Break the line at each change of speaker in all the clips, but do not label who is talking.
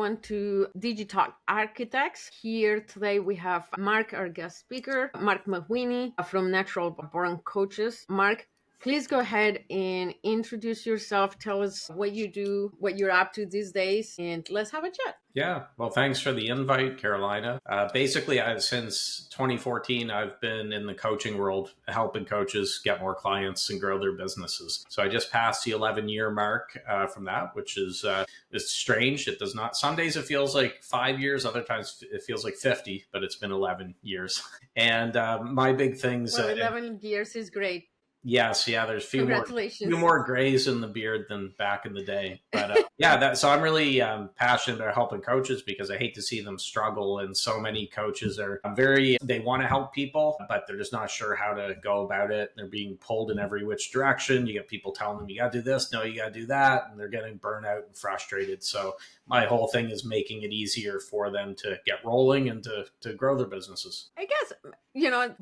everyone to Digitalk Architects. Here today we have Marc, our guest speaker, Marc Mawhinney from Natural Born Coaches. Marc, please go ahead and introduce yourself. Tell us what you do, what you're up to these days, and let's have a chat.
Yeah, well, thanks for the invite, Carolina. Basically, since 2014, I've been in the coaching world, helping coaches get more clients and grow their businesses. So I just passed the 11-year mark from that, which is it's strange. It does not. Some days it feels like 5 years, other times it feels like 50, but it's been 11 years. And my big things.
Well, 11 years is great.
Yes, yeah. There's few
Congratulations.
more grays in the beard than back in the day, but so I'm really passionate about helping coaches because I hate to see them struggle. And so many coaches are they want to help people, but they're just not sure how to go about it. They're being pulled in every which direction. You get people telling them you got to do this, no, you got to do that, and they're getting burnt out and frustrated. So my whole thing is making it easier for them to get rolling and to grow their businesses.
I guess,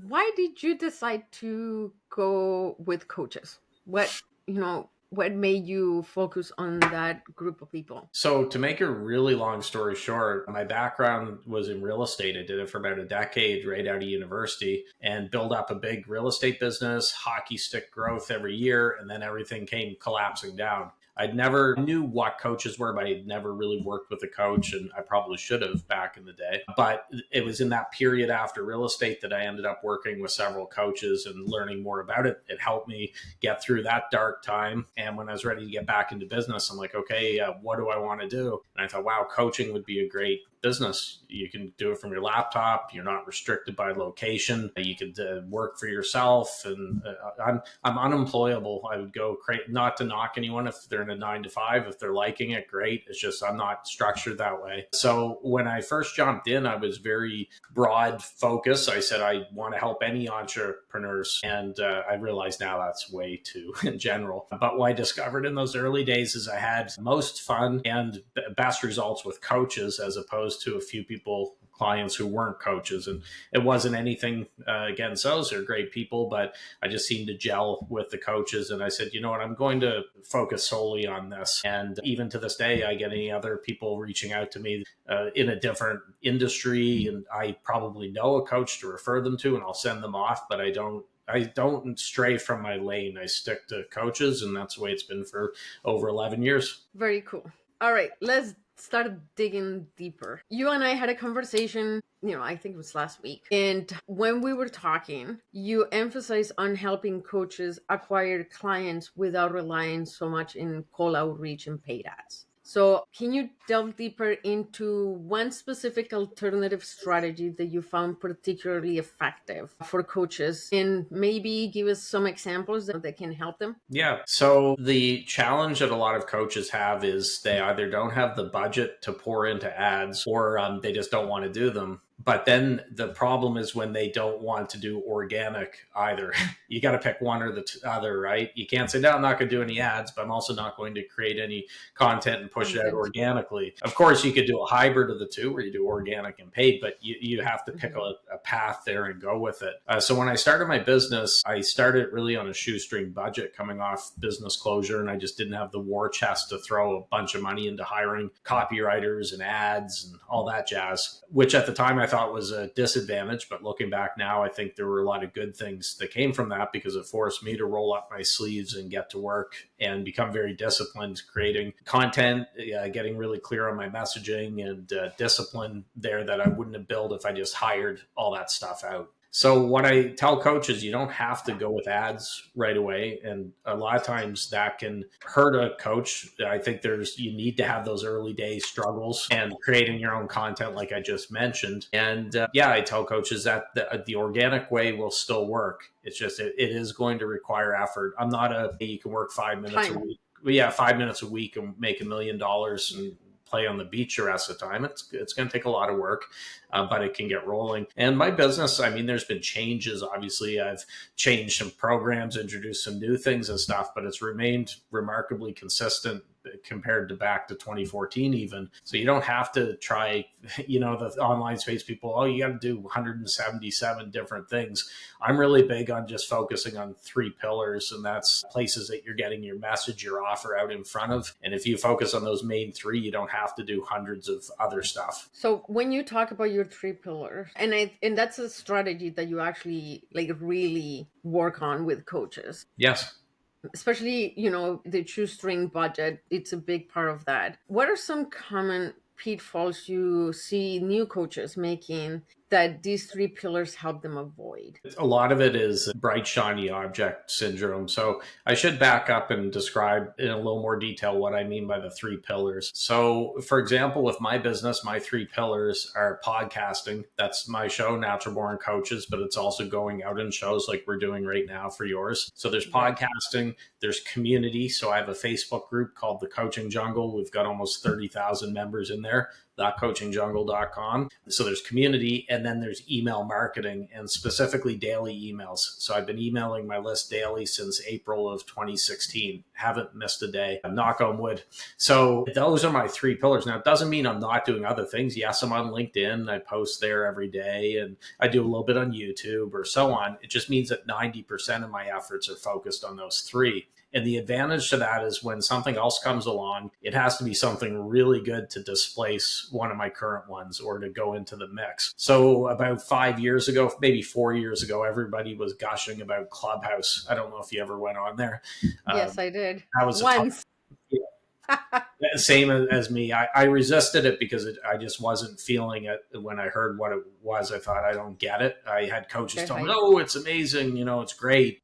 why did you decide to go with coaches? What made you focus on that group of people?
So to make a really long story short, my background was in real estate. I did it for about a decade right out of university and built up a big real estate business, hockey stick growth every year, and then everything came collapsing down. I'd never knew what coaches were, but I'd never really worked with a coach, and I probably should have back in the day. But it was in that period after real estate that I ended up working with several coaches and learning more about it. It helped me get through that dark time. And when I was ready to get back into business, I'm like, okay, what do I want to do? And I thought, wow, coaching would be a great business. You can do it from your laptop. You're not restricted by location. You could work for yourself. And I'm unemployable. I would go not to knock anyone if they're in a 9-to-5. If they're liking it, great. It's just I'm not structured that way. So when I first jumped in, I was very broad focused. I said I want to help any entrepreneurs, and I realize now that's way too in general. But what I discovered in those early days is I had most fun and best results with coaches as opposed to a few clients who weren't coaches. And it wasn't anything against those. They're great people, but I just seemed to gel with the coaches. And I said, you know what, I'm going to focus solely on this. And even to this day, I get any other people reaching out to me in a different industry, and I probably know a coach to refer them to, and I'll send them off, but I don't stray from my lane. I stick to coaches, and that's the way it's been for over 11 years.
Very cool. All right, let's start digging deeper. You and I had a conversation, I think it was last week. And when we were talking, you emphasized on helping coaches acquire clients without relying so much in cold outreach and paid ads. So can you delve deeper into one specific alternative strategy that you found particularly effective for coaches, and maybe give us some examples that can help them?
Yeah. So the challenge that a lot of coaches have is they either don't have the budget to pour into ads, or they just don't want to do them. But then the problem is when they don't want to do organic either. You got to pick one or the other, right? You can't say, no, I'm not going to do any ads, but I'm also not going to create any content and push it out organically. Of course, you could do a hybrid of the two where you do organic and paid, but you have to pick a path there and go with it. So when I started my business, I started really on a shoestring budget coming off business closure, and I just didn't have the war chest to throw a bunch of money into hiring copywriters and ads and all that jazz, which at the time I thought was a disadvantage. But looking back now, I think there were a lot of good things that came from that because it forced me to roll up my sleeves and get to work and become very disciplined, creating content, getting really clear on my messaging, and discipline there that I wouldn't have built if I just hired all that stuff out. So what I tell coaches, you don't have to go with ads right away. And a lot of times that can hurt a coach. I think you need to have those early day struggles and creating your own content, like I just mentioned. And I tell coaches that the organic way will still work. It's just, it is going to require effort. I'm not you can work 5 minutes a week. 5 minutes a week and make $1 million and play on the beach the rest of the time. It's going to take a lot of work, but it can get rolling. And my business, there's been changes. Obviously, I've changed some programs, introduced some new things and stuff, but it's remained remarkably consistent compared to back to 2014 even. So you don't have to try, the online space people, oh, you got to do 177 different things. I'm really big on just focusing on 3 pillars, and that's places that you're getting your message, your offer out in front of. And if you focus on those main 3, you don't have to do hundreds of other stuff.
So when you talk about your 3 pillars, and that's a strategy that you actually like really work on with coaches.
Yes.
Especially, the shoestring budget, it's a big part of that. What are some common pitfalls you see new coaches making that these 3 pillars help them avoid?
A lot of it is bright, shiny object syndrome. So I should back up and describe in a little more detail what I mean by the 3 pillars. So, for example, with my business, my 3 pillars are podcasting. That's my show, Natural Born Coaches, but it's also going out in shows like we're doing right now for yours. So there's podcasting, there's community. So I have a Facebook group called The Coaching Jungle. We've got almost 30,000 members in there. coachingjungle.com. So there's community, and then there's email marketing, and specifically daily emails. So I've been emailing my list daily since April of 2016. Haven't missed a day. Knock on wood. So those are my 3 pillars. Now, it doesn't mean I'm not doing other things. Yes, I'm on LinkedIn. I post there every day, and I do a little bit on YouTube or so on. It just means that 90% of my efforts are focused on those 3. And the advantage to that is when something else comes along, it has to be something really good to displace one of my current ones or to go into the mix. So about 5 years ago, maybe 4 years ago, everybody was gushing about Clubhouse. I don't know if you ever went on there.
Yes, I did.
I was
once.
Same as me. I resisted it because I just wasn't feeling it. When I heard what it was, I thought, I don't get it. I had coaches tell me, no, it's amazing. It's great.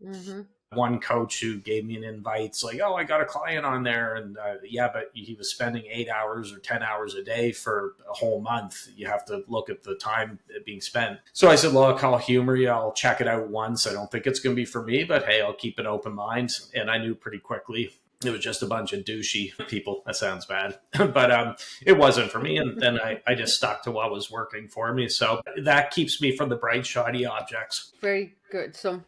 Mm-hmm. One coach who gave me an invite, it's like, oh, I got a client on there. And but he was spending 8 hours or 10 hours a day for a whole month. You have to look at the time being spent. So I said, look, I'll humor you. I'll check it out once. I don't think it's going to be for me, but hey, I'll keep an open mind. And I knew pretty quickly it was just a bunch of douchey people. That sounds bad, but it wasn't for me. And then I just stuck to what was working for me. So that keeps me from the bright, shiny objects.
Very good. So,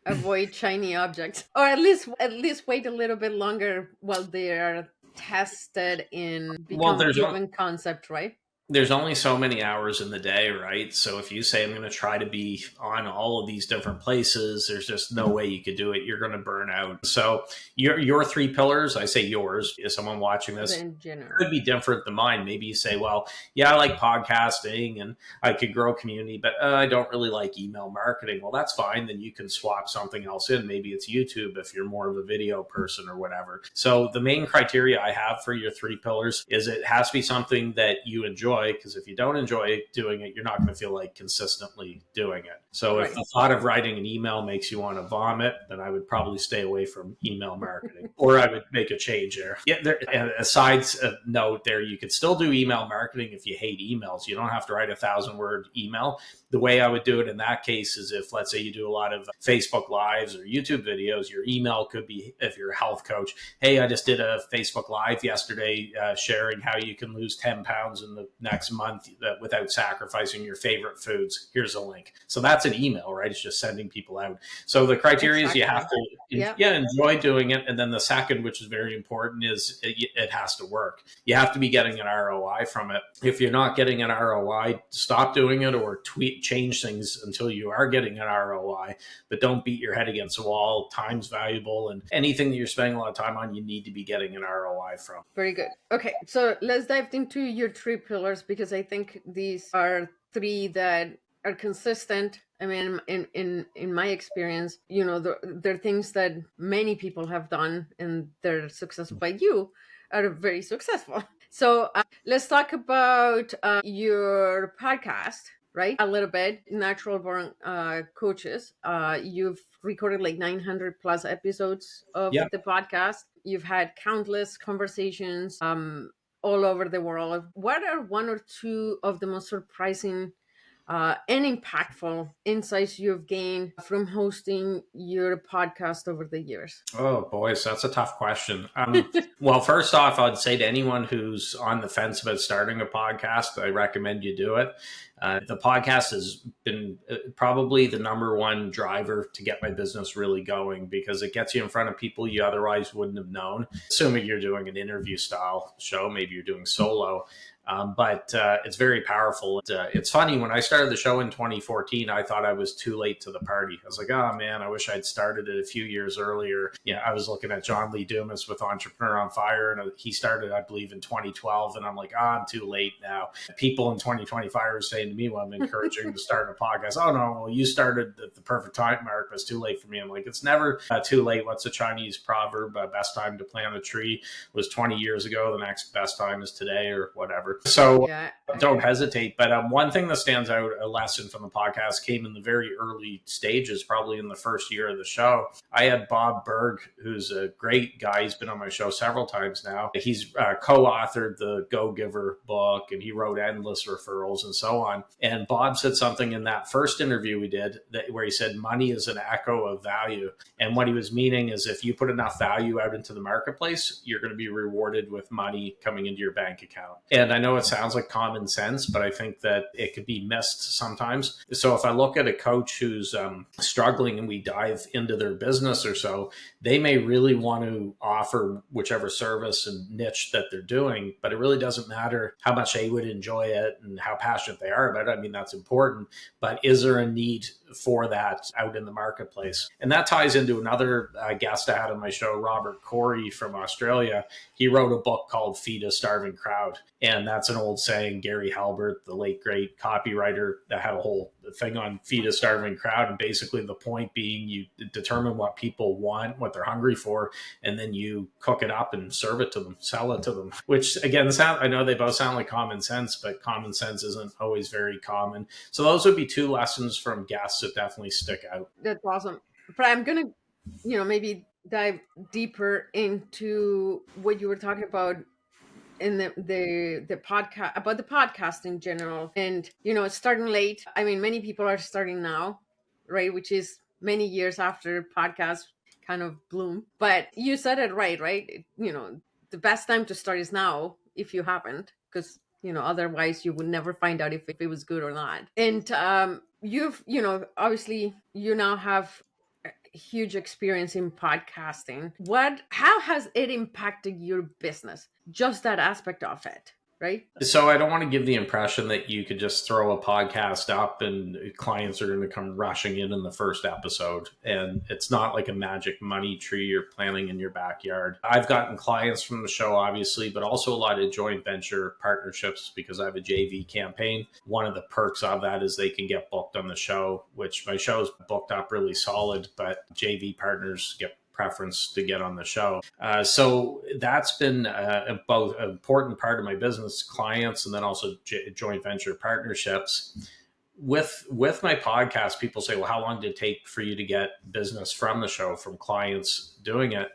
avoid shiny objects, or at least wait a little bit longer while they are tested in become proven concept, right?
There's only so many hours in the day, right? So if you say I'm going to try to be on all of these different places, there's just no way you could do it. You're going to burn out. So your 3 pillars, I say yours, is someone watching this, could be different than mine. Maybe you say, well, yeah, I like podcasting and I could grow community, but I don't really like email marketing. Well, that's fine. Then you can swap something else in. Maybe it's YouTube if you're more of a video person or whatever. So the main criteria I have for your 3 pillars is it has to be something that you enjoy, because if you don't enjoy doing it, you're not going to feel like consistently doing it. So if the thought of writing an email makes you want to vomit, then I would probably stay away from email marketing, or I would make a change there. Yeah, a side note there, you could still do email marketing if you hate emails. You don't have to write a 1,000-word email. The way I would do it in that case is if, let's say, you do a lot of Facebook Lives or YouTube videos, your email could be, if you're a health coach, hey, I just did a Facebook Live yesterday sharing how you can lose 10 pounds in the next month without sacrificing your favorite foods. Here's a link. So that's an email, right? It's just sending people out. So the criteria is you have to enjoy doing it. And then the second, which is very important, is it has to work. You have to be getting an ROI from it. If you're not getting an ROI, stop doing it or change things until you are getting an ROI, but don't beat your head against the wall. Time's valuable, and anything that you're spending a lot of time on, you need to be getting an ROI from.
Very good. Okay, so let's dive into your 3 pillars, because I think these are 3 that are consistent. I mean, in my experience, they're things that many people have done and they're successful, but you are very successful. So let's talk about your podcast, right? A little bit, Natural Born Coaches. You've recorded like 900 plus episodes of the podcast. You've had countless conversations all over the world. What are 1 or 2 of the most surprising and impactful insights you've gained from hosting your podcast over the years?
Oh, boys, that's a tough question. Well, first off, I'd say to anyone who's on the fence about starting a podcast, I recommend you do it. The podcast has been probably the number one driver to get my business really going, because it gets you in front of people you otherwise wouldn't have known. Assuming you're doing an interview style show, maybe you're doing solo. But it's very powerful. It's funny, when I started the show in 2014, I thought I was too late to the party. I was like, oh man, I wish I'd started it a few years earlier. Yeah, I was looking at John Lee Dumas with Entrepreneur on Fire, and he started, I believe, in 2012. And I'm like, I'm too late now. People in 2025 are saying to me when I'm encouraging to start a podcast, oh no, well, you started at the perfect time, Mark. It was too late for me. I'm like, it's never too late. What's a Chinese proverb? Best time to plant a tree was 20 years ago. The next best time is today, or whatever. So
Yeah.
don't hesitate. But one thing that stands out, a lesson from the podcast, came in the very early stages, probably in the first year of the show. I had Bob Berg, who's a great guy. He's been on my show several times now. He's co-authored the Go Giver book, and he wrote Endless Referrals and so on. And Bob said something in that first interview we did where he said, money is an echo of value. And what he was meaning is, if you put enough value out into the marketplace, you're going to be rewarded with money coming into your bank account. And I know it sounds like common sense, but I think that it could be missed sometimes. So if I look at a coach who's struggling and we dive into their business or so, they may really want to offer whichever service and niche that they're doing, but it really doesn't matter how much they would enjoy it and how passionate they are about it. I mean, that's important, but is there a need for that out in the marketplace? And that ties into another guest I had on my show, Robert Corey from Australia. He wrote a book called Feed a Starving Crowd. And that's an old saying. Gary Halbert, the late great copywriter, that had a whole thing on Feed a Starving Crowd. And basically the point being, you determine what people want, what they're hungry for, and then you cook it up and serve it to them, sell it to them. Which again, I know they both sound like common sense, but common sense isn't always very common. So those would be two lessons from guests that definitely stick out.
That's awesome. But I'm going to, maybe dive deeper into what you were talking about in the podcast, about the podcast in general. And it's starting late. I mean, many people are starting now, right, which is many years after podcasts kind of bloom. But you said it right? The best time to start is now, if you haven't, because otherwise you would never find out if it was good or not. And you've obviously you now have huge experience in podcasting. How has it impacted your business? Just that aspect of it, right?
So I don't want to give the impression that you could just throw a podcast up and clients are going to come rushing in the first episode. And it's not like a magic money tree you're planting in your backyard. I've gotten clients from the show, obviously, but also a lot of joint venture partnerships because I have a JV campaign. One of the perks of that is they can get booked on the show, which my show's booked up really solid, but JV partners get preference to get on the show. So that's been both an important part of my business, clients, and then also joint venture partnerships. With my podcast, people say, well, how long did it take for you to get business from the show, from clients doing it?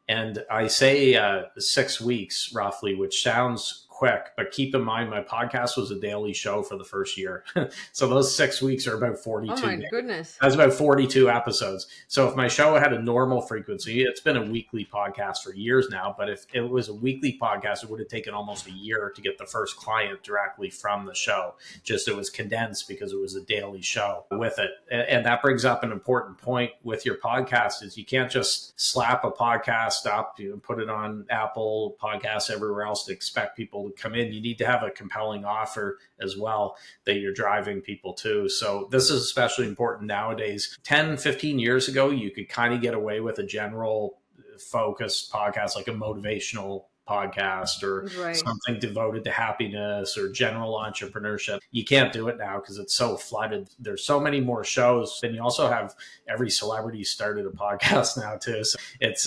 And I say 6 weeks roughly, which sounds quick, but keep in mind my podcast was a daily show for the first year. So those 6 weeks are about 42.
Oh my goodness.
That's about 42 episodes. So if my show had a normal frequency, it's been a weekly podcast for years now, but if it was a weekly podcast, it would have taken almost a year to get the first client directly from the show. Just it was condensed because it was a daily show with it. And that brings up an important point with your podcast is you can't just slap a podcast up, put it on Apple Podcasts, everywhere else to expect people to come in. You need to have a compelling offer as well that you're driving people to. So this is especially important nowadays. 10, 15 years ago, you could kind of get away with a general focused podcast, like a motivational podcast or something devoted to happiness or general entrepreneurship. You can't do it now because it's so flooded. There's so many more shows. And you also have every celebrity started a podcast now too. So it's,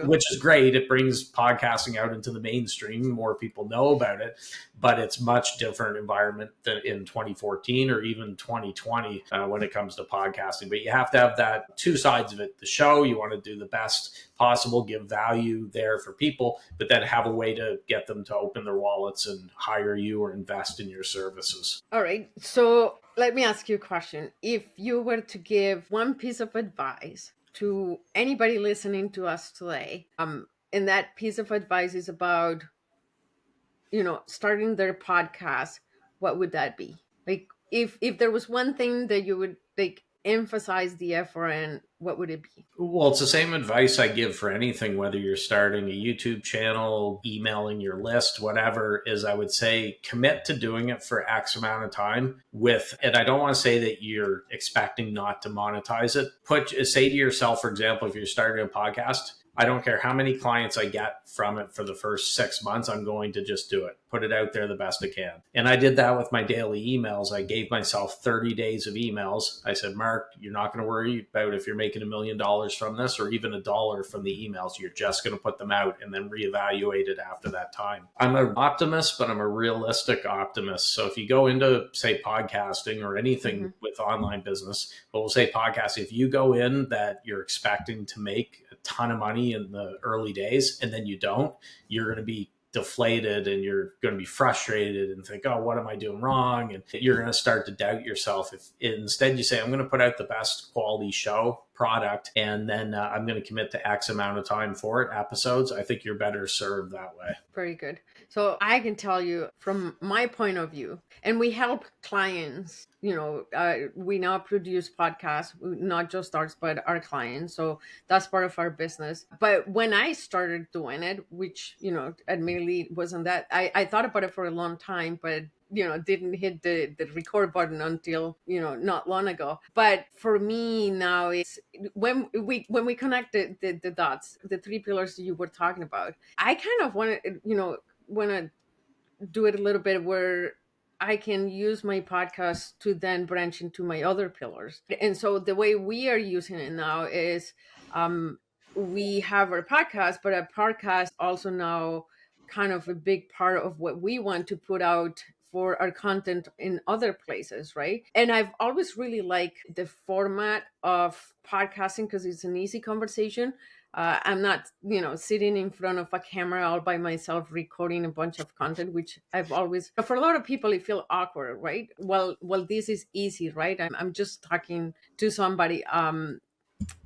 which is great. It brings podcasting out into the mainstream. More people know about it, but it's much different environment than in 2014 or even 2020 when it comes to podcasting. But you have to have that two sides of it. The show, you want to do the best possible, give value there for people, but then have a way to get them to open their wallets and hire you or invest in your services.
All right. So let me ask you a question. If you were to give one piece of advice to anybody listening to us today, and that piece of advice is about, starting their podcast, what would that be? Like, if there was one thing that you would like emphasize the effort in, what would it be?
Well, it's the same advice I give for anything, whether you're starting a YouTube channel, emailing your list, whatever, is I would say commit to doing it for X amount of time and I don't want to say that you're expecting not to monetize it. Say to yourself, for example, if you're starting a podcast, I don't care how many clients I get from it for the first 6 months, I'm going to just do it, put it out there the best I can. And I did that with my daily emails. I gave myself 30 days of emails. I said, Mark, you're not going to worry about if you're making $1 million from this or even $1 from the emails. You're just going to put them out and then reevaluate it after that time. I'm an optimist, but I'm a realistic optimist. So if you go into, say, podcasting or anything with online business, but we'll say podcast, if you go in that you're expecting to make a ton of money in the early days and then you don't, you're going to be deflated and you're going to be frustrated and think, oh, what am I doing wrong? And you're going to start to doubt yourself. If instead you say, I'm going to put out the best quality show product and then I'm going to commit to X amount of time for it, episodes, I think you're better served that way.
Very good. So I can tell you from my point of view, and we help clients, we now produce podcasts, not just ours, but our clients. So that's part of our business. But when I started doing it, which, admittedly wasn't that, I thought about it for a long time, but didn't hit the record button until, not long ago. But for me now, it's when we connect the dots, the three pillars that you were talking about, I kind of want to do it a little bit where I can use my podcast to then branch into my other pillars. And so the way we are using it now is we have our podcast, but our podcast also now kind of a big part of what we want to put out for our content in other places, right? And I've always really liked the format of podcasting because it's an easy conversation. I'm not, sitting in front of a camera all by myself recording a bunch of content, which I've always, for a lot of people, it feel awkward, right? Well, this is easy, right? I'm just talking to somebody. And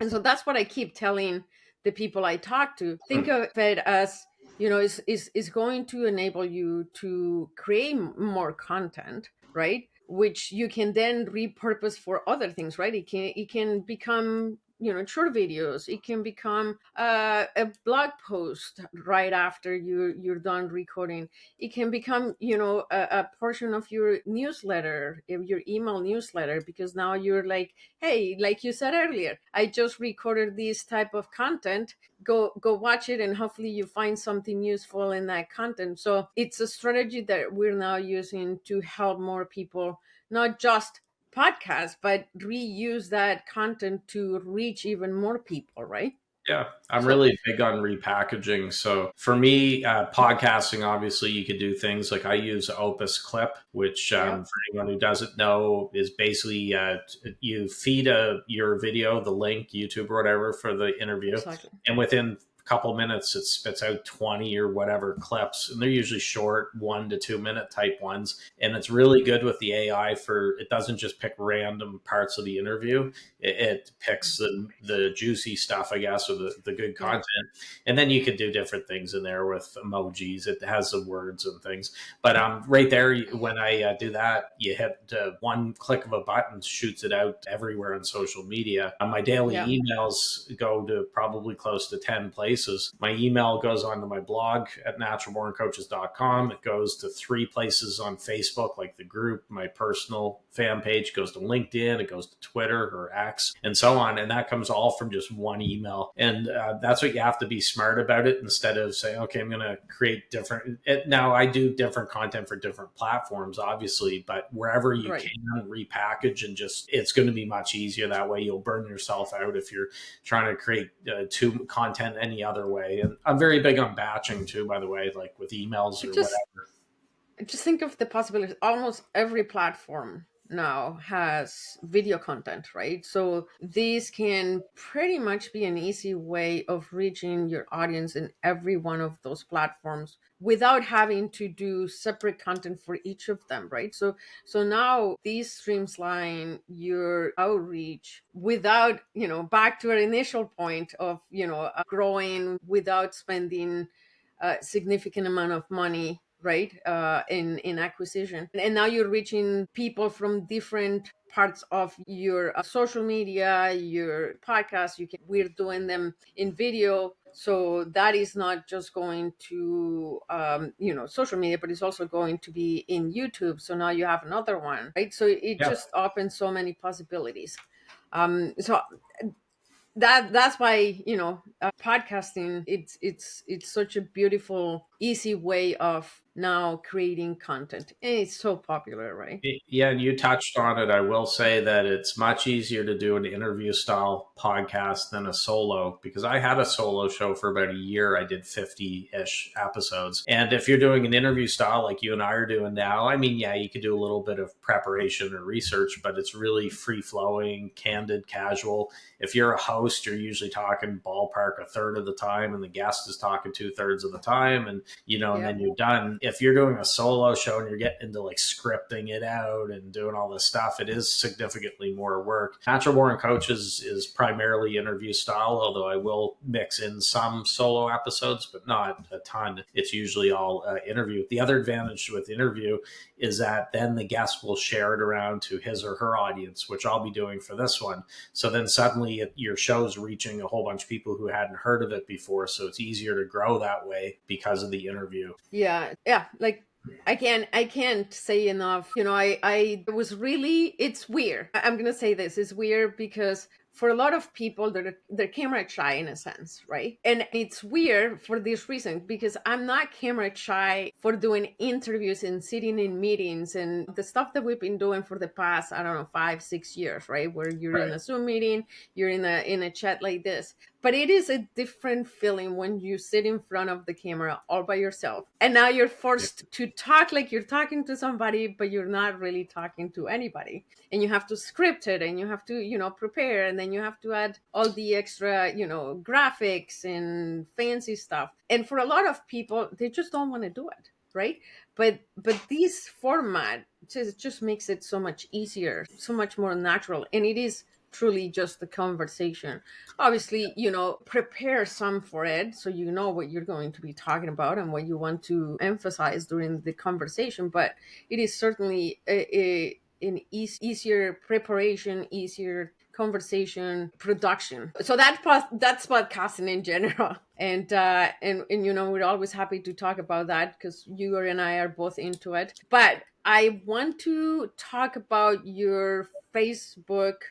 so that's what I keep telling the people I talk to. Think of it as, is going to enable you to create more content, right? Which you can then repurpose for other things, right? It can become, short videos. It can become a blog post right after you're done recording. It can become, a portion of your newsletter, your email newsletter, because now you're like, hey, like you said earlier, I just recorded this type of content. Go watch it, and hopefully you find something useful in that content. So it's a strategy that we're now using to help more people, not just podcast, but reuse that content to reach even more people, right?
Yeah, I'm
So
really big on repackaging. So for me, podcasting, obviously, you could do things like I use Opus Clip, which
yeah,
for anyone who doesn't know is basically you feed your video, the link, YouTube or whatever for the interview.
exactly.
And within couple minutes it spits out 20 or whatever clips, and they're usually short 1 to 2 minute type ones, and it's really good with the AI for it doesn't just pick random parts of the interview, it picks the juicy stuff, I guess, or the good
Yeah.
content, and then you could do different things in there with emojis. It has the words and things, but right there when I do that, you hit one click of a button, shoots it out everywhere on social media. My daily
Yeah.
emails go to probably close to 10 places. My email goes onto my blog at naturalborncoaches.com. It goes to 3 places on Facebook, like the group. My personal fan page goes to LinkedIn. It goes to Twitter or X and so on. And that comes all from just one email. And that's what you have to be smart about it, instead of saying, okay, I'm going to create different. Now I do different content for different platforms, obviously, but wherever you
Right.
can repackage, and just, it's going to be much easier that way. You'll burn yourself out if you're trying to create content any other way. And I'm very big on batching too, by the way, like with emails or
Just
whatever.
just think of the possibilities. Almost every platform now has video content, right? So these can pretty much be an easy way of reaching your audience in every one of those platforms without having to do separate content for each of them, right? So now these streamline your outreach without, back to our initial point of, growing without spending a significant amount of money, right, in acquisition. And now you're reaching people from different parts of your social media, your podcast. We're doing them in video, so that is not just going to social media, but it's also going to be in YouTube. So now you have another one, right? So it
Yeah.
just opens so many possibilities. So that's why, podcasting, it's such a beautiful, easy way of now creating content, and it's so popular, right?
Yeah, and you touched on it. I will say that it's much easier to do an interview style podcast than a solo, because I had a solo show for about a year. I did 50 ish episodes. And if you're doing an interview style like you and I are doing now, I mean, yeah, you could do a little bit of preparation or research, but it's really free flowing, candid, casual. If you're a host, you're usually talking ballpark a third of the time, and the guest is talking 2/3 of the time. And and
Yeah.
then you're done. If you're doing a solo show and you're getting into like scripting it out and doing all this stuff, it is significantly more work. Natural Born Coaches is primarily interview style, although I will mix in some solo episodes, but not a ton. It's usually all interview. The other advantage with interview is that then the guest will share it around to his or her audience, which I'll be doing for this one. So then suddenly your show's reaching a whole bunch of people who hadn't heard of it before. So it's easier to grow that way because of the interview.
Yeah, like I can't say enough. I was really, it's weird. I'm gonna say this, it's weird because for a lot of people, they're camera shy in a sense, right? And it's weird for this reason, because I'm not camera shy for doing interviews and sitting in meetings and the stuff that we've been doing for the past, I don't know, 5-6 years, right? Where you're in
Right.
a Zoom meeting, you're in a chat like this. But it is a different feeling when you sit in front of the camera all by yourself. And now you're forced to talk like you're talking to somebody, but you're not really talking to anybody. And you have to script it, and you have to, prepare, and then you have to add all the extra, graphics and fancy stuff. And for a lot of people, they just don't want to do it, right? But this format just makes it so much easier, so much more natural, and it is truly just the conversation. Obviously, prepare some for it, so you know what you're going to be talking about and what you want to emphasize during the conversation. But it is certainly an easier preparation, easier conversation production. So that's podcasting in general. And we're always happy to talk about that because you and I are both into it. But I want to talk about your Facebook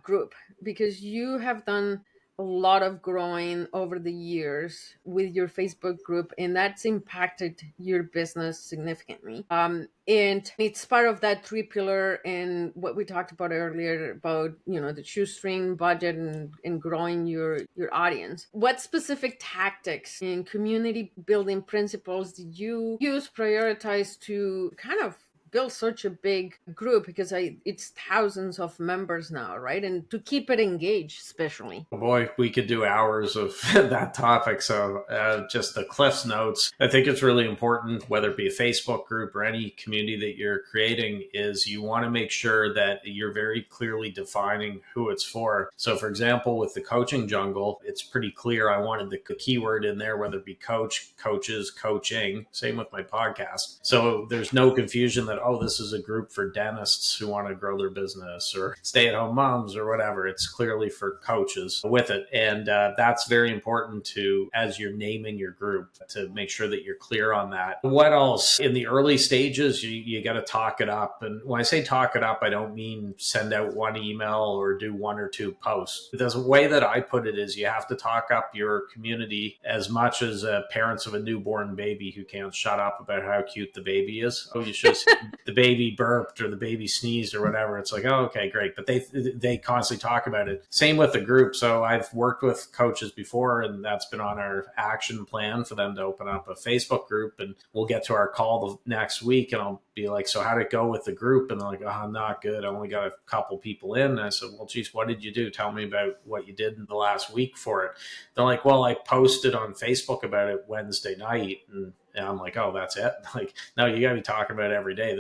group, because you have done a lot of growing over the years with your Facebook group, and that's impacted your business significantly. And it's part of that three pillar and what we talked about earlier about the shoestring budget and growing your audience. What specific tactics and community building principles did you use, prioritize to kind of build such a big group, because it's thousands of members now, right? And to keep it engaged, especially.
Oh boy, we could do hours of that topic. So, just the Cliff's Notes. I think it's really important, whether it be a Facebook group or any community that you're creating, is you want to make sure that you're very clearly defining who it's for. So, for example, with the coaching jungle, it's pretty clear. I wanted the keyword in there, whether it be coach, coaches, coaching. Same with my podcast. So there's no confusion that, oh, this is a group for dentists who want to grow their business, or stay-at-home moms, or whatever. It's clearly for coaches with it. And that's very important to, as you're naming your group, to make sure that you're clear on that. What else? In the early stages, you got to talk it up. And when I say talk it up, I don't mean send out one email or do one or two posts. The way that I put it is you have to talk up your community as much as parents of a newborn baby who can't shut up about how cute the baby is. Oh, you should see the baby burped or the baby sneezed or whatever. It's like, oh, okay, great. But they constantly talk about it. Same with the group. So I've worked with coaches before, and that's been on our action plan for them to open up a Facebook group. And we'll get to our call the next week, and I'll be like, so how'd it go with the group? And they're like, oh, not good. I only got a couple people in. And I said, well, geez, what did you do? Tell me about what you did in the last week for it. They're like, well, I posted on Facebook about it Wednesday night. And I'm like, oh, that's it? Like, no, you got to be talking about it every day.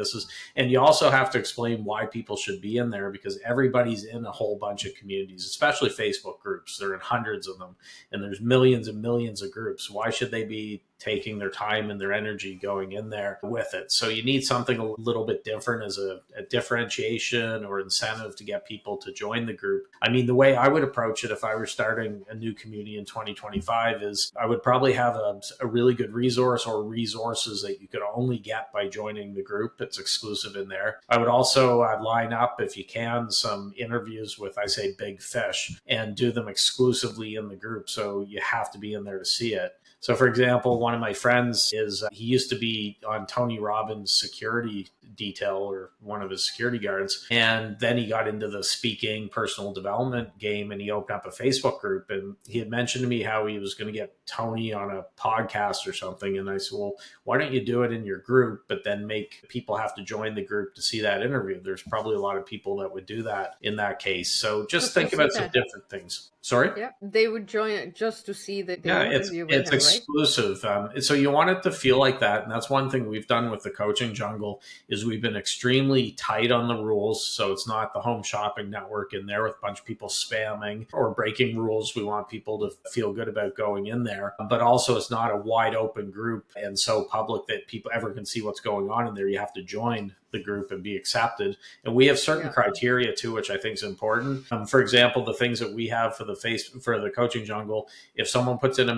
And you also have to explain why people should be in there, because everybody's in a whole bunch of communities, especially Facebook groups. There are hundreds of them, and there's millions and millions of groups. Why should they be taking their time and their energy going in there with it? So you need something a little bit different as a differentiation or incentive to get people to join the group. I mean, the way I would approach it if I were starting a new community in 2025 is I would probably have a really good resource or resources that you could only get by joining the group. It's exclusive in there. I would also line up, if you can, some interviews with, I say, big fish, and do them exclusively in the group. So you have to be in there to see it. So, for example, one of my friends he used to be on Tony Robbins' security detail, or one of his security guards. And then he got into the speaking, personal development game, and he opened up a Facebook group. And he had mentioned to me how he was going to get Tony on a podcast or something. And I said, well, why don't you do it in your group, but then make people have to join the group to see that interview? There's probably a lot of people that would do that in that case. So just think about some different things. Sorry?
Yeah, they would join it just to see the
interview with him, exclusive. Right? So you want it to feel like that. And that's one thing we've done with the Coaching Jungle is we've been extremely tight on the rules. So it's not the home shopping network in there with a bunch of people spamming or breaking rules. We want people to feel good about going in there. But also it's not a wide open group and so public that people ever can see what's going on in there. You have to join the group and be accepted. And we have certain criteria too, which I think is important. For example, the things that we have for the Coaching Jungle, if someone puts in a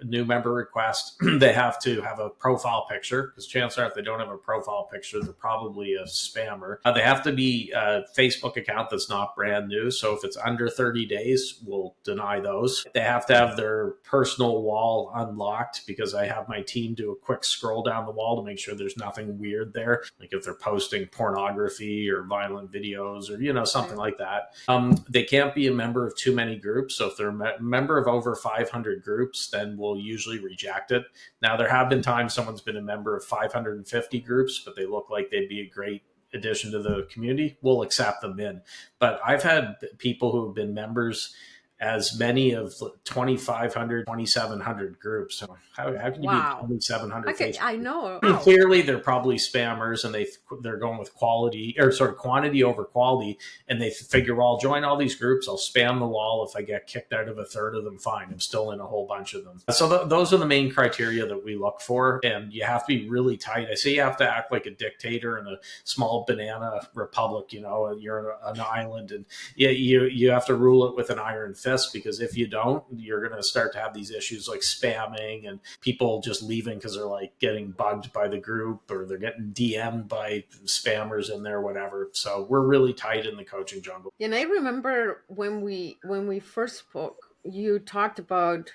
new member request, they have to have a profile picture, because chances are if they don't have a profile picture, they're probably a spammer. They have to be a Facebook account that's not brand new. So if it's under 30 days, we'll deny those. They have to have their personal wall unlocked, because I have my team do a quick scroll down the wall to make sure there's nothing weird there. Like if they're posting pornography or violent videos or, something like that. They can't be a member of too many groups. So if they're a member of over 500 groups, then we'll usually reject it. Now, there have been times someone's been a member of 550 groups, but they look like they'd be a great addition to the community. We'll accept them in. But I've had people who have been members as many of 2,500, 2,700 groups. So how can you be 2,700?
Okay, I know.
Wow. Clearly, they're probably spammers, and they're going with quantity over quality. And they figure, well, I'll join all these groups. I'll spam the wall. If I get kicked out of a third of them, fine. I'm still in a whole bunch of them. So those are the main criteria that we look for. And you have to be really tight. I say you have to act like a dictator in a small banana republic. You're on an island, and you have to rule it with an iron fist. Because if you don't, you're going to start to have these issues like spamming and people just leaving because they're like getting bugged by the group, or they're getting DM'd by spammers in there, whatever. So we're really tight in the Coaching Jungle.
And I remember when we first spoke, you talked about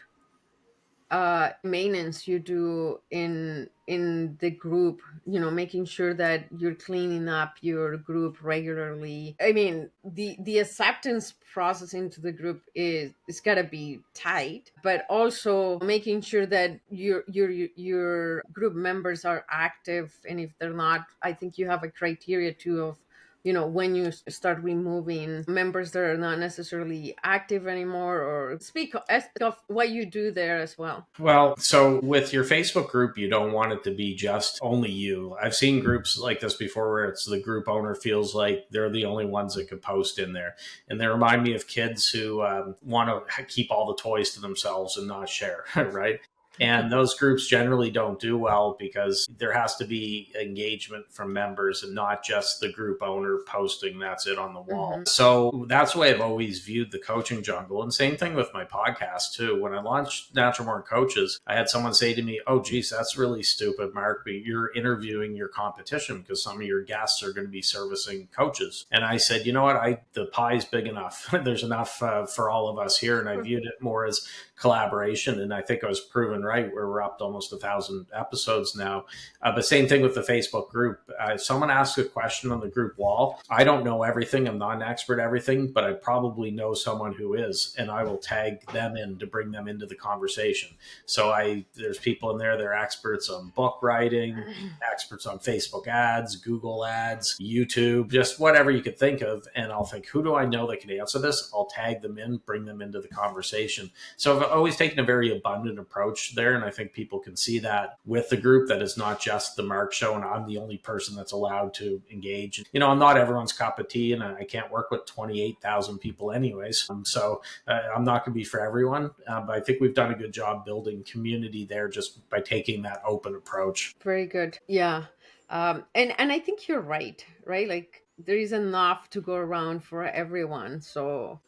maintenance you do in the group, making sure that you're cleaning up your group regularly. I mean, the acceptance process into the group it's got to be tight, but also making sure that your group members are active, and if they're not, I think you have a criteria too of when you start removing members that are not necessarily active anymore, or speak of what you do there as well.
Well, so with your Facebook group, you don't want it to be just only you. I've seen groups like this before where it's the group owner feels like they're the only ones that could post in there. And they remind me of kids who want to keep all the toys to themselves and not share, right? And those groups generally don't do well because there has to be engagement from members and not just the group owner posting that's it on the wall. Mm-hmm. So that's the way I've always viewed the Coaching Jungle. And same thing with my podcast too. When I launched Natural Born Coaches, I had someone say to me, oh, geez, that's really stupid, Mark, but you're interviewing your competition because some of your guests are going to be servicing coaches. And I said, you know what? The pie's big enough. There's enough for all of us here. And I viewed it more as collaboration. And I think I was proven right. right, where we're up to almost 1,000 episodes now. But same thing with the Facebook group. If someone asks a question on the group wall, I don't know everything. I'm not an expert at everything, but I probably know someone who is, and I will tag them in to bring them into the conversation. So there's people in there, they're experts on book writing, experts on Facebook ads, Google ads, YouTube, just whatever you could think of. And I'll think, who do I know that can answer this? I'll tag them in, bring them into the conversation. So I've always taken a very abundant approach there. And I think people can see that with the group, that is not just the Marc show and I'm the only person that's allowed to engage. I'm not everyone's cup of tea, and I can't work with 28,000 people anyways. So I'm not going to be for everyone. But I think we've done a good job building community there just by taking that open approach.
Very good. Yeah. And I think you're right? Like there is enough to go around for everyone. So,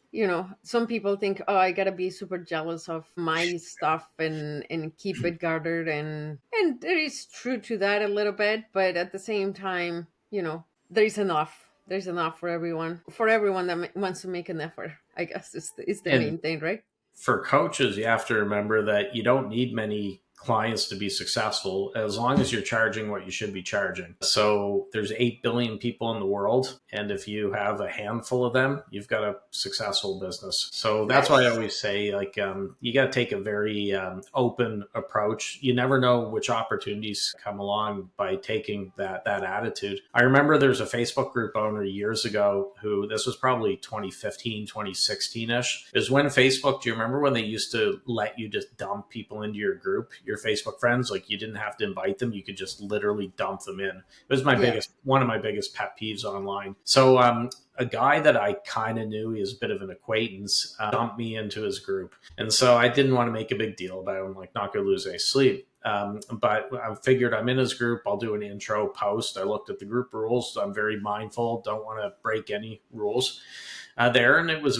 some people think, oh, I gotta be super jealous of my stuff and keep it guarded. And there is truth to that a little bit, but at the same time, there is enough. There's enough for everyone that wants to make an effort, I guess is the main thing, right?
For coaches, you have to remember that you don't need many clients to be successful as long as you're charging what you should be charging. So there's 8 billion people in the world. And if you have a handful of them, you've got a successful business. So that's why I always say, you got to take a very open approach. You never know which opportunities come along by taking that attitude. I remember there's a Facebook group owner years ago who, this was probably 2015, 2016-ish, is when Facebook, do you remember when they used to let you just dump people into your group, your Facebook friends? Like you didn't have to invite them. You could just literally dump them in. It was one of my biggest pet peeves online. So a guy that I kind of knew, he was a bit of an acquaintance, dumped me into his group. And so I didn't want to make a big deal about it. I'm like, not going to lose any sleep. But I figured I'm in his group. I'll do an intro post. I looked at the group rules. I'm very mindful. Don't want to break any rules there. And it was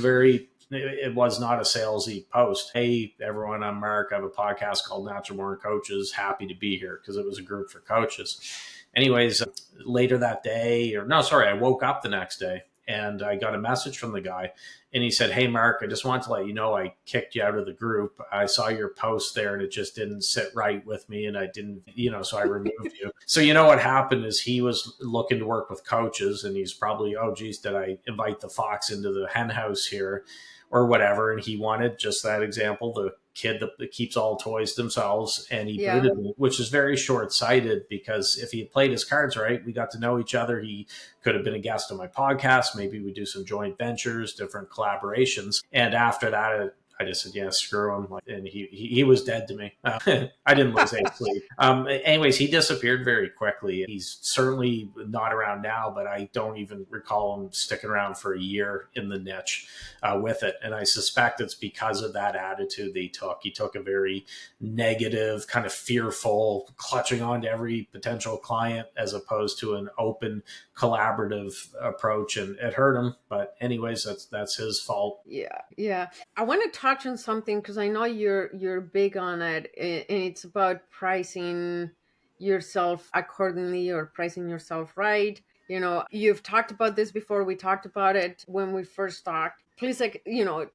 not a salesy post. Hey, everyone, I'm Marc. I have a podcast called Natural Born Coaches. Happy to be here, because it was a group for coaches. Anyways, later that day, I woke up the next day and I got a message from the guy, and he said, hey, Marc, I just wanted to let you know I kicked you out of the group. I saw your post there and it just didn't sit right with me, and I didn't, so I removed you. So what happened is he was looking to work with coaches, and he's probably, oh, geez, did I invite the fox into the hen house here or whatever? And he wanted, just that example, the kid that keeps all toys themselves, and he booted me, which is very short-sighted, because if he had played his cards right, we got to know each other. He could have been a guest on my podcast. Maybe we do some joint ventures, different collaborations. And after that, I just said, yeah, screw him. And he was dead to me. I didn't lose any sleep. Anyways, he disappeared very quickly. He's certainly not around now, but I don't even recall him sticking around for a year in the niche with it. And I suspect it's because of that attitude that he took. He took a very negative, kind of fearful, clutching on to every potential client, as opposed to an open, collaborative approach. And it hurt him. But anyways, that's his fault.
Yeah. I want to touch on something, because I know you're big on it, and it's about pricing yourself accordingly, or pricing yourself right. You've talked about this before. We talked about it when we first talked. Please,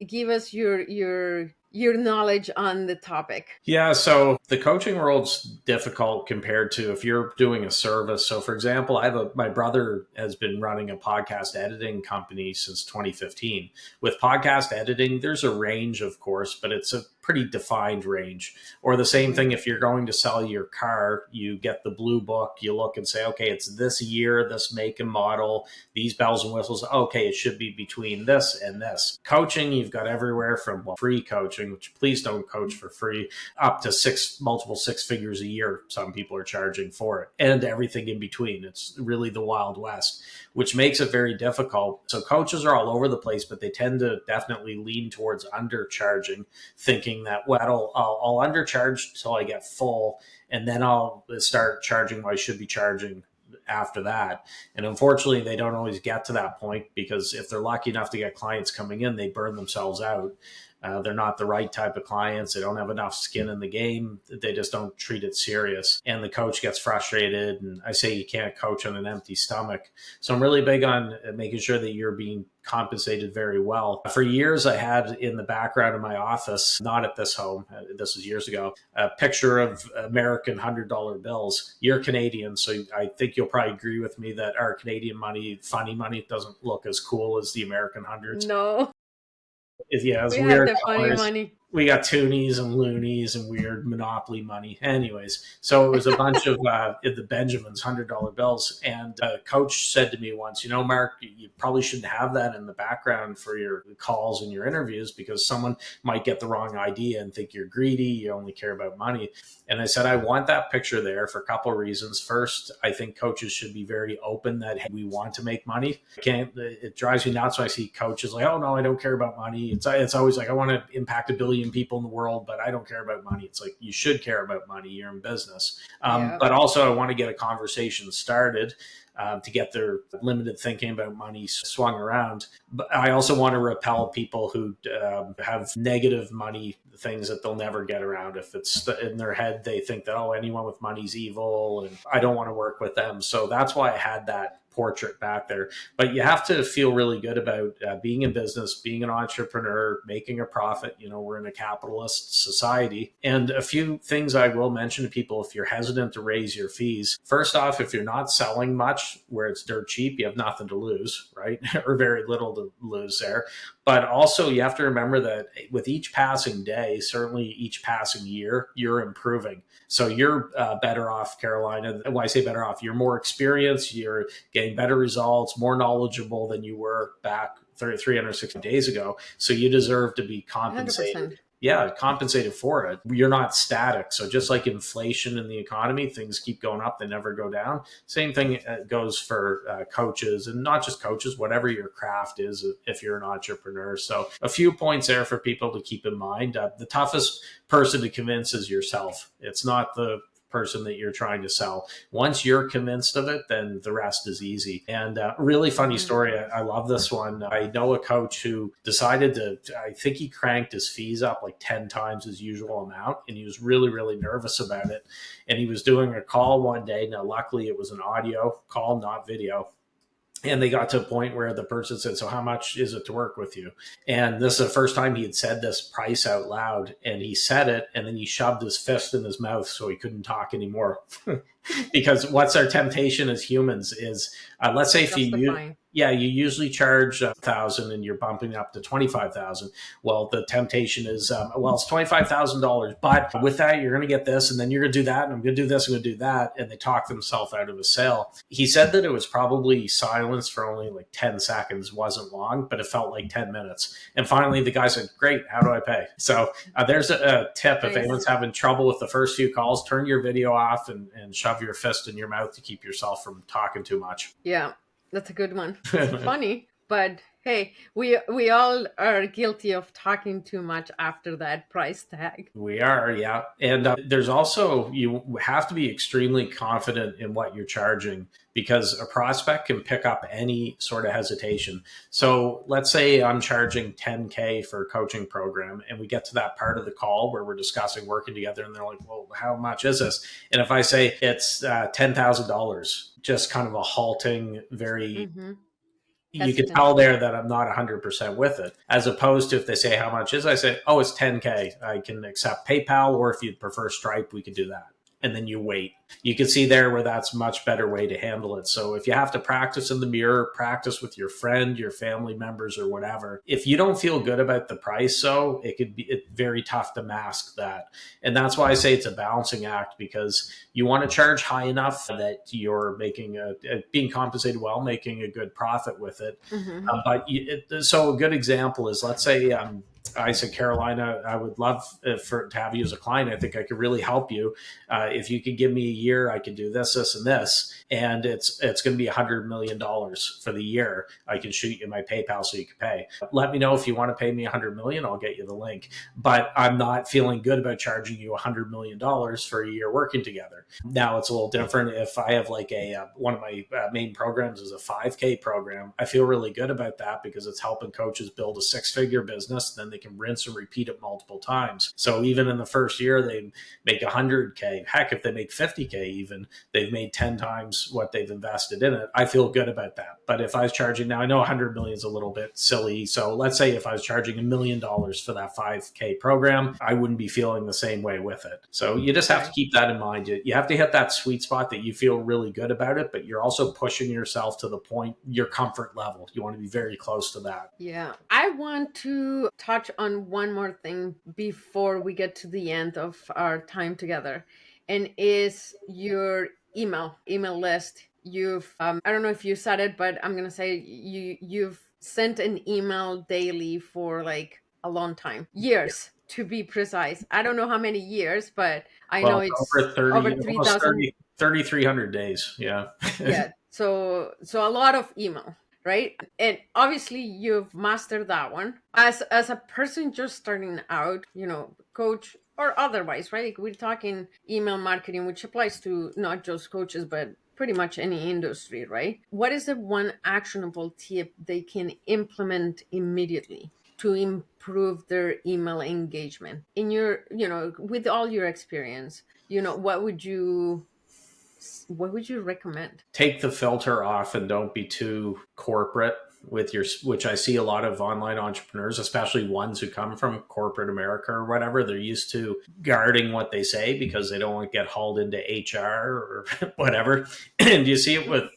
give us your knowledge on the topic.
Yeah, so the coaching world's difficult compared to if you're doing a service. So for example, my brother has been running a podcast editing company since 2015. With podcast editing, there's a range, of course, but it's a pretty defined range. Or the same thing, if you're going to sell your car, you get the blue book, you look and say, okay, it's this year, this make and model, these bells and whistles. Okay, it should be between this and this. Coaching, you've got everywhere from free coaching, which please don't coach for free, up to multiple six figures a year. Some people are charging for it, and everything in between. It's really the Wild West, which makes it very difficult. So coaches are all over the place, but they tend to definitely lean towards undercharging, thinking that, well, I'll undercharge till I get full, and then I'll start charging what I should be charging after that. And unfortunately, they don't always get to that point, because if they're lucky enough to get clients coming in, they burn themselves out. They're not the right type of clients. They don't have enough skin in the game. They just don't treat it serious. And the coach gets frustrated. And I say you can't coach on an empty stomach. So I'm really big on making sure that you're being compensated very well. For years, I had in the background of my office, not at this home, this was years ago, a picture of American $100 bills. You're Canadian, so I think you'll probably agree with me that our Canadian money, funny money, doesn't look as cool as the American hundreds.
No,
Yeah, it's
we have
weird
the funny
colors.
money.
We got toonies and loonies and weird Monopoly money. Anyways, so it was a bunch of the Benjamins $100 bills. And a coach said to me once, Mark, you probably shouldn't have that in the background for your calls and your interviews because someone might get the wrong idea and think you're greedy, you only care about money. And I said, I want that picture there for a couple of reasons. First, I think coaches should be very open that hey, we want to make money. It drives me nuts when I see coaches like, oh no, I don't care about money. It's always like, I want to impact 1 billion people in the world, but I don't care about money. It's like, you should care about money. You're in business. But also I want to get a conversation started to get their limited thinking about money swung around. But I also want to repel people who have negative money things that they'll never get around. If it's in their head, they think that, oh, anyone with money's evil and I don't want to work with them. So that's why I had that portrait back there. But you have to feel really good about being in business, being an entrepreneur, making a profit. We're in a capitalist society. And a few things I will mention to people if you're hesitant to raise your fees. First off, if you're not selling much where it's dirt cheap, you have nothing to lose, right? Or very little to lose there. But also you have to remember that with each passing day, certainly each passing year, you're improving. So you're better off, Carolina. When I say better off, you're more experienced, you're getting better results, more knowledgeable than you were back 360 days ago. So you deserve to be compensated.
100%.
Yeah, compensated for it. You're not static. So just like inflation in the economy, things keep going up, they never go down. Same thing goes for coaches, and not just coaches, whatever your craft is if you're an entrepreneur. So a few points there for people to keep in mind. The toughest person to convince is yourself. It's not the person that you're trying to sell. Once you're convinced of it, then the rest is easy. And really funny story. I love this one. I know a coach who decided I think he cranked his fees up like 10 times his usual amount. And he was really, really nervous about it. And he was doing a call one day. Now, luckily it was an audio call, not video. And they got to a point where the person said, so how much is it to work with you? And this is the first time he had said this price out loud. And he said it, and then he shoved his fist in his mouth so he couldn't talk anymore. Because what's our temptation as humans is, let's say if you usually charge 1,000 and you're bumping up to 25,000. Well, the temptation is, it's $25,000, but with that, you're going to get this, and then you're going to do that, and I'm going to do this, I'm going to do that. And they talk themselves out of a sale. He said that it was probably silence for only like 10 seconds, wasn't long, but it felt like 10 minutes. And finally, the guy said, great, how do I pay? So there's a tip. If anyone's having trouble with the first few calls, turn your video off and shove your fist in your mouth to keep yourself from talking too much.
Yeah, that's a good one. It's funny, but hey, we all are guilty of talking too much after that price tag.
We are, yeah. And there's also, you have to be extremely confident in what you're charging because a prospect can pick up any sort of hesitation. So let's say I'm charging $10K for a coaching program and we get to that part of the call where we're discussing working together and they're like, well, how much is this? And if I say it's $10,000, just kind of a halting, very... Mm-hmm. You can tell there that I'm not 100% with it, as opposed to if they say how much is, I say, oh, it's 10K. I can accept PayPal, or if you'd prefer Stripe, we could do that. And then you wait. You can see there where that's a much better way to handle it. So if you have to practice in the mirror, practice with your friend, your family members, or whatever. If you don't feel good about the price, it could be very tough to mask that. And that's why I say it's a balancing act, because you want to charge high enough that you're making being compensated well, making a good profit with it. Mm-hmm. So a good example is, let's say, I said, Carolina, I would love to have you as a client. I think I could really help you if you could give me year, I can do this, this, and this, and it's going to be $100 million for the year. I can shoot you my PayPal so you can pay. Let me know if you want to pay me $100 million. I'll get you the link. But I'm not feeling good about charging you $100 million for a year working together. Now it's a little different if I have like one of my main programs is a 5K program. I feel really good about that because it's helping coaches build a 6-figure business. Then they can rinse and repeat it multiple times. So even in the first year, they make 100K. Heck, if they make 50K even, they've made 10 times what they've invested in it. I feel good about that. But if I was charging, now I know 100 million is a little bit silly. So let's say if I was charging $1 million for that 5K program, I wouldn't be feeling the same way with it. So you just have to keep that in mind. You have to hit that sweet spot that you feel really good about it, but you're also pushing yourself to the point, your comfort level. You want to be very close to that.
Yeah. I want to touch on one more thing before we get to the end of our time together, and is your email list. You've I don't know if you said it, but I'm gonna say you've sent an email daily for like a long time, years to be precise. I don't know how many years, but I know it's over 3,000,
3,300 days. Yeah.
yeah. So a lot of email, right? And obviously you've mastered that one. As a person just starting out, coach or otherwise, right? Like we're talking email marketing, which applies to not just coaches, but pretty much any industry, right? What is the one actionable tip they can implement immediately to improve their email engagement? In your, with all your experience, what would you recommend?
Take the filter off and don't be too corporate with which I see a lot of online entrepreneurs, especially ones who come from corporate America or whatever. They're used to guarding what they say because they don't want to get hauled into HR or whatever. And you see it with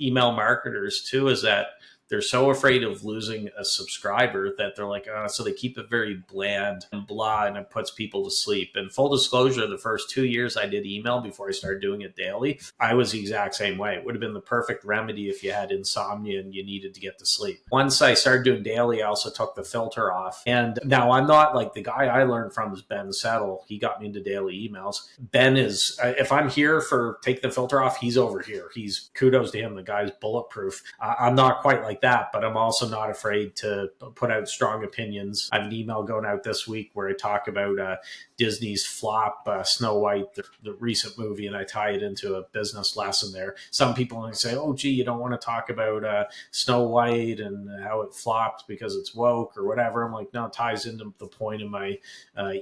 email marketers too, is that they're so afraid of losing a subscriber that they're like, so they keep it very bland and blah, and it puts people to sleep. And full disclosure, the first 2 years I did email before I started doing it daily, I was the exact same way. It would have been the perfect remedy if you had insomnia and you needed to get to sleep. Once I started doing daily, I also took the filter off. And now I'm not like the guy I learned from is Ben Settle. He got me into daily emails. Ben is, if I'm here for take the filter off, he's over here. He's kudos to him. The guy's bulletproof. I'm not quite like that, but I'm also not afraid to put out strong opinions. I have an email going out this week where I talk about Disney's flop, Snow White, the recent movie, and I tie it into a business lesson there. Some people might say, oh, gee, you don't want to talk about Snow White and how it flopped because it's woke or whatever. I'm like, no, it ties into the point of my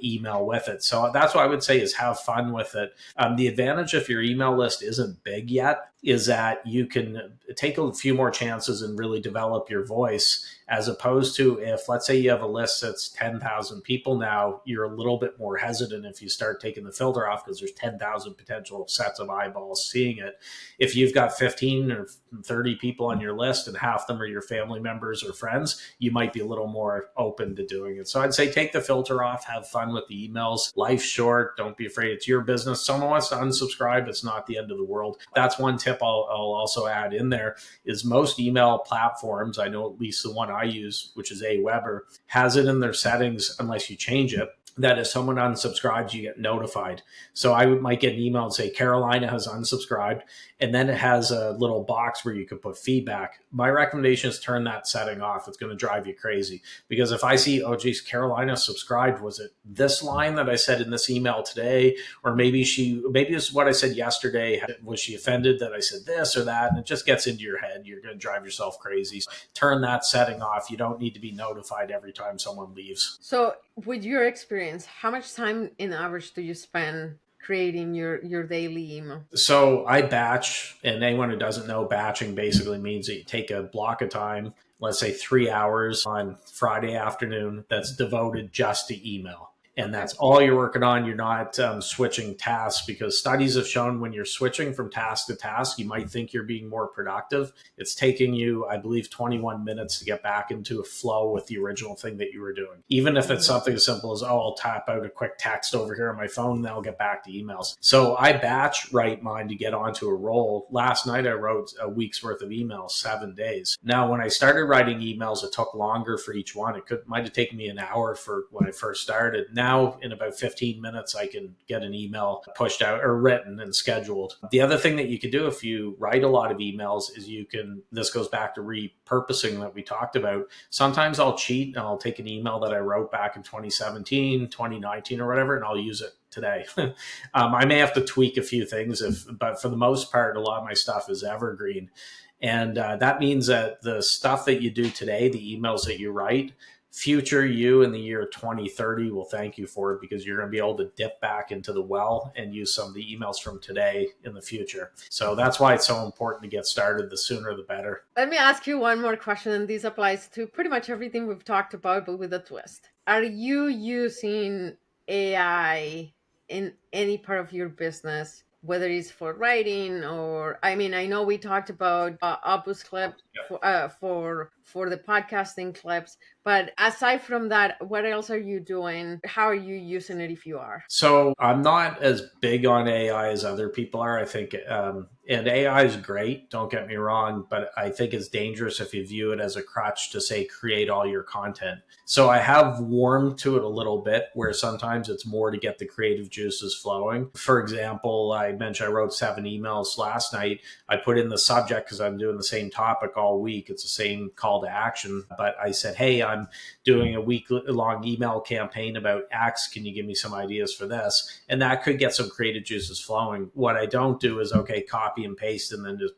email with it. So that's what I would say is have fun with it. The advantage if your email list isn't big yet is that you can take a few more chances and really develop your voice, as opposed to if, let's say you have a list that's 10,000 people now, you're a little bit more hesitant if you start taking the filter off because there's 10,000 potential sets of eyeballs seeing it. If you've got 15 or 30 people on your list and half them are your family members or friends, you might be a little more open to doing it. So I'd say take the filter off, have fun with the emails. Life's short. Don't be afraid. It's your business. Someone wants to unsubscribe. It's not the end of the world. That's one tip I'll also add in there is most email platforms, I know at least the one I use, which is Aweber, has it in their settings unless you change it, that if someone unsubscribes, you get notified. So I might get an email and say, Carolina has unsubscribed. And then it has a little box where you can put feedback. My recommendation is turn that setting off. It's going to drive you crazy. Because if I see, oh, geez, Carolina subscribed, was it this line that I said in this email today? Or maybe it's what I said yesterday. Was she offended that I said this or that? And it just gets into your head. You're going to drive yourself crazy. Turn that setting off. You don't need to be notified every time someone leaves.
So with your experience, how much time in average do you spend creating your daily email?
So I batch, and anyone who doesn't know, batching basically means that you take a block of time, let's say 3 hours on Friday afternoon, that's devoted just to email. And that's all you're working on. You're not switching tasks, because studies have shown when you're switching from task to task, you might think you're being more productive. It's taking you, I believe, 21 minutes to get back into a flow with the original thing that you were doing. Even if it's something as simple as, oh, I'll tap out a quick text over here on my phone, and then I'll get back to emails. So I batch write mine to get onto a roll. Last night, I wrote a week's worth of emails, 7 days. Now, when I started writing emails, it took longer for each one. Might have taken me an hour for when I first started. now in about 15 minutes, I can get an email pushed out or written and scheduled. The other thing that you can do if you write a lot of emails is this goes back to repurposing that we talked about. Sometimes I'll cheat and I'll take an email that I wrote back in 2017, 2019 or whatever, and I'll use it today. I may have to tweak a few things, but for the most part, a lot of my stuff is evergreen. And that means that the stuff that you do today, the emails that you write, future you in the year 2030 will thank you for it, because you're going to be able to dip back into the well and use some of the emails from today in the future. So that's why it's so important to get started. The sooner, the better.
Let me ask you one more question, and this applies to pretty much everything we've talked about, but with a twist. Are you using AI in any part of your business, whether it's for writing or, I mean, I know we talked about Opus Clip for the podcasting clips, but aside from that, what else are you doing? How are you using it if you are?
So I'm not as big on AI as other people are. I think, and AI is great, don't get me wrong, but I think it's dangerous if you view it as a crutch to say, create all your content. So I have warmed to it a little bit, where sometimes it's more to get the creative juices flowing. For example, I mentioned I wrote 7 emails last night. I put in the subject because I'm doing the same topic all week. It's the same call to action, but I said, hey, I'm doing a week-long email campaign about X. Can you give me some ideas for this? And that could get some creative juices flowing. What I don't do is, okay, copy and paste and then just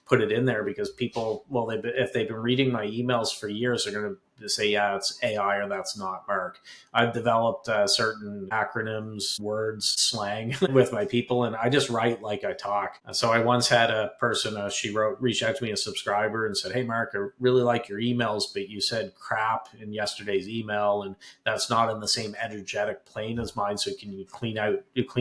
put it in there, because people, well, if they've been reading my emails for years, they're going to say, yeah, it's AI or that's not Marc. I've developed certain acronyms, words, slang with my people, and I just write like I talk. So I once had a person, reached out to me, a subscriber, and said, hey, Marc, I really like your emails, but you said crap in yesterday's email, and that's not in the same energetic plane as mine. So can you clean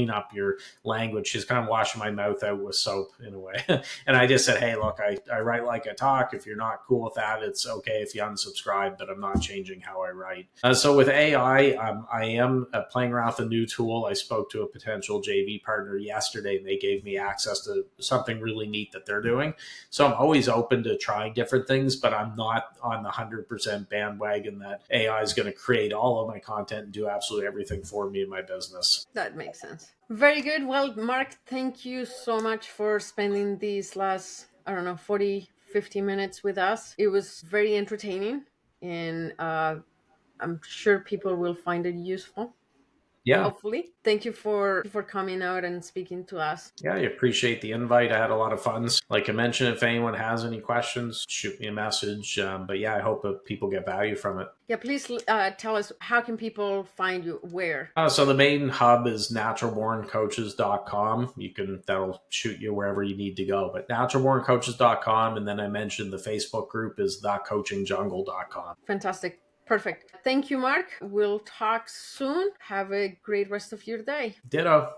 up your language? She's kind of washing my mouth out with soap in a way. And I just said, hey, look, I write like I talk. If you're not cool with that, it's okay if you unsubscribe, but I'm not changing how I write. So with AI, I am playing around with a new tool. I spoke to a potential JV partner yesterday, and they gave me access to something really neat that they're doing. So I'm always open to trying different things, but I'm not on the 100% bandwagon that AI is going to create all of my content and do absolutely everything for me in my business.
That makes sense. Very good. Well, Marc, thank you so much for spending these last, 40, 50 minutes with us. It was very entertaining, and I'm sure people will find it useful.
Yeah.
Hopefully. Thank you for coming out and speaking to us.
Yeah, I appreciate the invite. I had a lot of fun. Like I mentioned, if anyone has any questions, shoot me a message. But yeah, I hope that people get value from it.
Yeah, please tell us, how can people find you? Where?
So the main hub is naturalborncoaches.com. That'll shoot you wherever you need to go. But naturalborncoaches.com. And then I mentioned the Facebook group is thecoachingjungle.com.
Fantastic. Perfect. Thank you, Marc. We'll talk soon. Have a great rest of your day.
Ditto.